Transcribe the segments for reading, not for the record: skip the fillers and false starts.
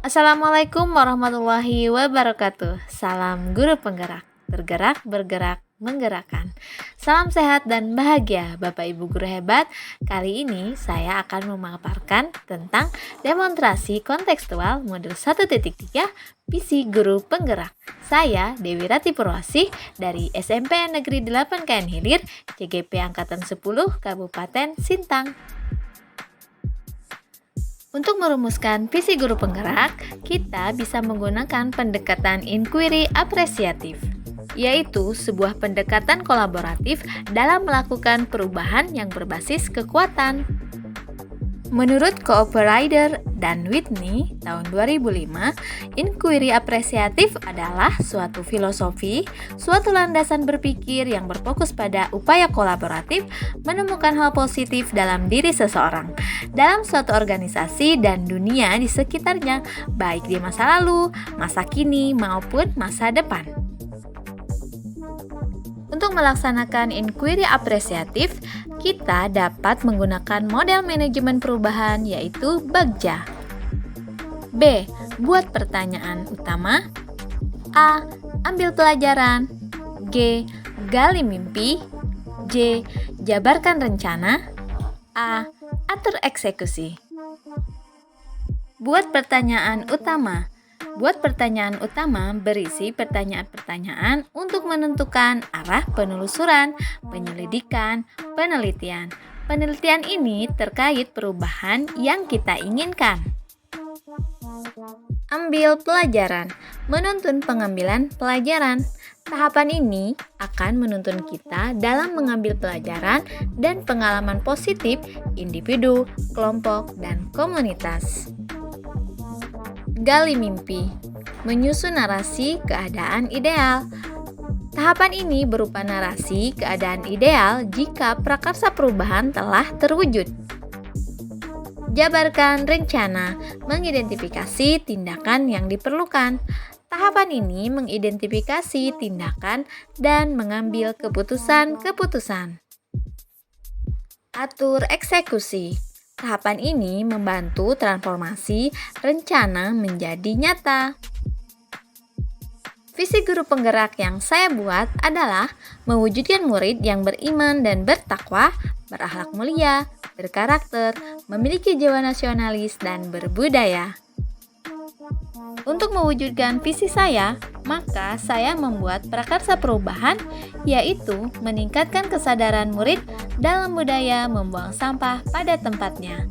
Assalamualaikum warahmatullahi wabarakatuh. Salam guru penggerak, bergerak, bergerak, menggerakkan. Salam sehat dan bahagia, Bapak Ibu guru hebat. Kali ini saya akan memaparkan tentang demonstrasi kontekstual modul 1.3 visi guru penggerak. Saya Dewi Rati Purwasih dari SMP Negeri 8 KN Hilir, CGP Angkatan 10, Kabupaten Sintang. Untuk merumuskan visi guru penggerak, kita bisa menggunakan pendekatan inquiry apresiatif, yaitu sebuah pendekatan kolaboratif dalam melakukan perubahan yang berbasis kekuatan. Menurut Cooper-Ryder dan Whitney tahun 2005, inquiry apresiatif adalah suatu filosofi, suatu landasan berpikir yang berfokus pada upaya kolaboratif menemukan hal positif dalam diri seseorang, dalam suatu organisasi dan dunia di sekitarnya, baik di masa lalu, masa kini, maupun masa depan. Untuk melaksanakan inquiry apresiatif, kita dapat menggunakan model manajemen perubahan yaitu Bagja. B. Buat pertanyaan utama. A. Ambil pelajaran. G. Gali mimpi. J. Jabarkan rencana. A. Atur eksekusi. Buat pertanyaan utama. Buat pertanyaan utama berisi pertanyaan-pertanyaan untuk menentukan arah penelusuran, penyelidikan, penelitian. Penelitian ini terkait perubahan yang kita inginkan. Ambil pelajaran, menuntun pengambilan pelajaran. Tahapan ini akan menuntun kita dalam mengambil pelajaran dan pengalaman positif individu, kelompok, dan komunitas. Gali mimpi, menyusun narasi keadaan ideal. Tahapan ini berupa narasi keadaan ideal jika prakarsa perubahan telah terwujud. Jabarkan rencana, mengidentifikasi tindakan yang diperlukan. Tahapan ini mengidentifikasi tindakan dan mengambil keputusan-keputusan. Atur eksekusi. Tahapan ini membantu transformasi rencana menjadi nyata. Visi guru penggerak yang saya buat adalah mewujudkan murid yang beriman dan bertakwa, berakhlak mulia, berkarakter, memiliki jiwa nasionalis, dan berbudaya. Untuk mewujudkan visi saya, maka saya membuat prakarsa perubahan, yaitu meningkatkan kesadaran murid dalam budaya membuang sampah pada tempatnya.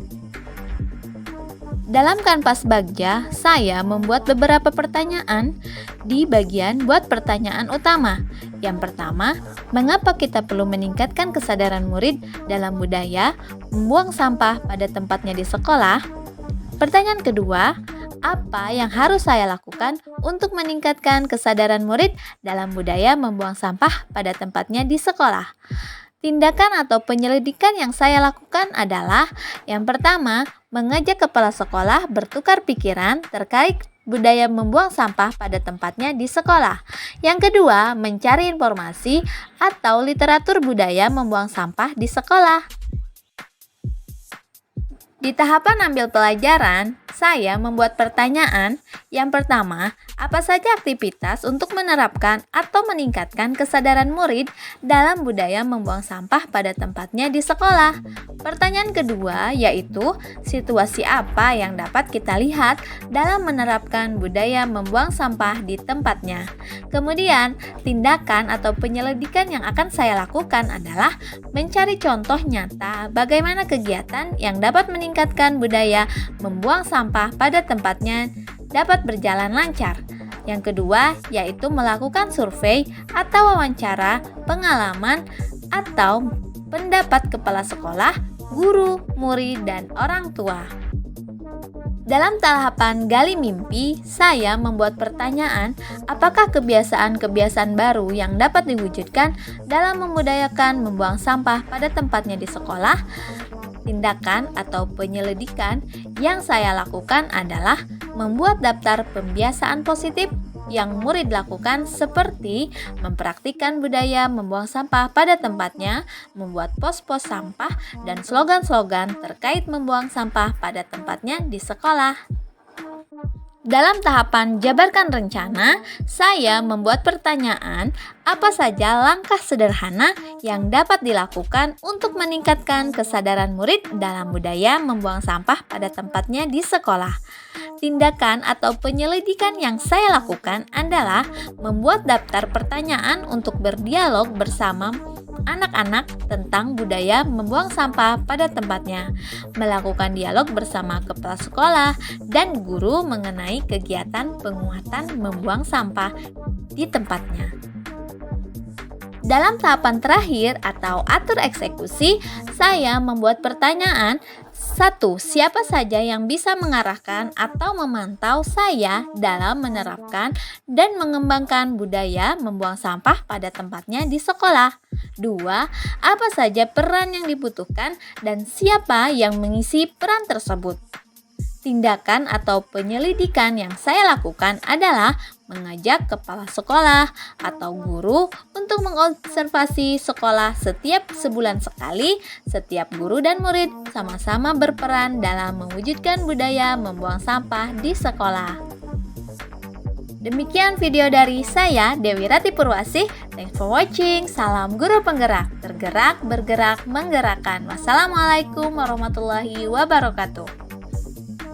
Dalam kanvas Bagja, saya membuat beberapa pertanyaan di bagian buat pertanyaan utama. Yang pertama, mengapa kita perlu meningkatkan kesadaran murid dalam budaya membuang sampah pada tempatnya di sekolah? Pertanyaan kedua, apa yang harus saya lakukan untuk meningkatkan kesadaran murid dalam budaya membuang sampah pada tempatnya di sekolah? Tindakan atau penyelidikan yang saya lakukan adalah yang pertama, mengajak kepala sekolah bertukar pikiran terkait budaya membuang sampah pada tempatnya di sekolah. Yang kedua, mencari informasi atau literatur budaya membuang sampah di sekolah. Di tahapan ambil pelajaran, saya membuat pertanyaan. Yang pertama, apa saja aktivitas untuk menerapkan atau meningkatkan kesadaran murid dalam budaya membuang sampah pada tempatnya di sekolah? Pertanyaan kedua yaitu, situasi apa yang dapat kita lihat dalam menerapkan budaya membuang sampah di tempatnya? Kemudian, tindakan atau penyelidikan yang akan saya lakukan adalah mencari contoh nyata bagaimana kegiatan yang dapat meningkatkan budaya membuang sampah pada tempatnya dapat berjalan lancar. Yang kedua yaitu melakukan survei atau wawancara pengalaman atau pendapat kepala sekolah, guru, murid, dan orang tua. Dalam tahapan gali mimpi, saya membuat pertanyaan, apakah kebiasaan-kebiasaan baru yang dapat diwujudkan dalam membudayakan membuang sampah pada tempatnya di sekolah? Tindakan atau penyelidikan yang saya lakukan adalah membuat daftar pembiasaan positif yang murid lakukan seperti mempraktikkan budaya membuang sampah pada tempatnya, membuat pos-pos sampah, dan slogan-slogan terkait membuang sampah pada tempatnya di sekolah. Dalam tahapan jabarkan rencana, saya membuat pertanyaan, apa saja langkah sederhana yang dapat dilakukan untuk meningkatkan kesadaran murid dalam budaya membuang sampah pada tempatnya di sekolah. Tindakan atau penyelidikan yang saya lakukan adalah membuat daftar pertanyaan untuk berdialog bersama anak-anak tentang budaya membuang sampah pada tempatnya, melakukan dialog bersama kepala sekolah dan guru mengenai kegiatan penguatan membuang sampah di tempatnya. Dalam tahapan terakhir atau atur eksekusi, saya membuat pertanyaan. 1. Siapa saja yang bisa mengarahkan atau memantau saya dalam menerapkan dan mengembangkan budaya membuang sampah pada tempatnya di sekolah? 2. Apa saja peran yang dibutuhkan dan siapa yang mengisi peran tersebut? Tindakan atau penyelidikan yang saya lakukan adalah mengajak kepala sekolah atau guru untuk mengobservasi sekolah setiap sebulan sekali. Setiap guru dan murid sama-sama berperan dalam mewujudkan budaya membuang sampah di sekolah. Demikian video dari saya, Dewi Rati Purwasih. Thanks for watching. Salam guru penggerak, tergerak, bergerak, menggerakkan. Wassalamualaikum warahmatullahi wabarakatuh.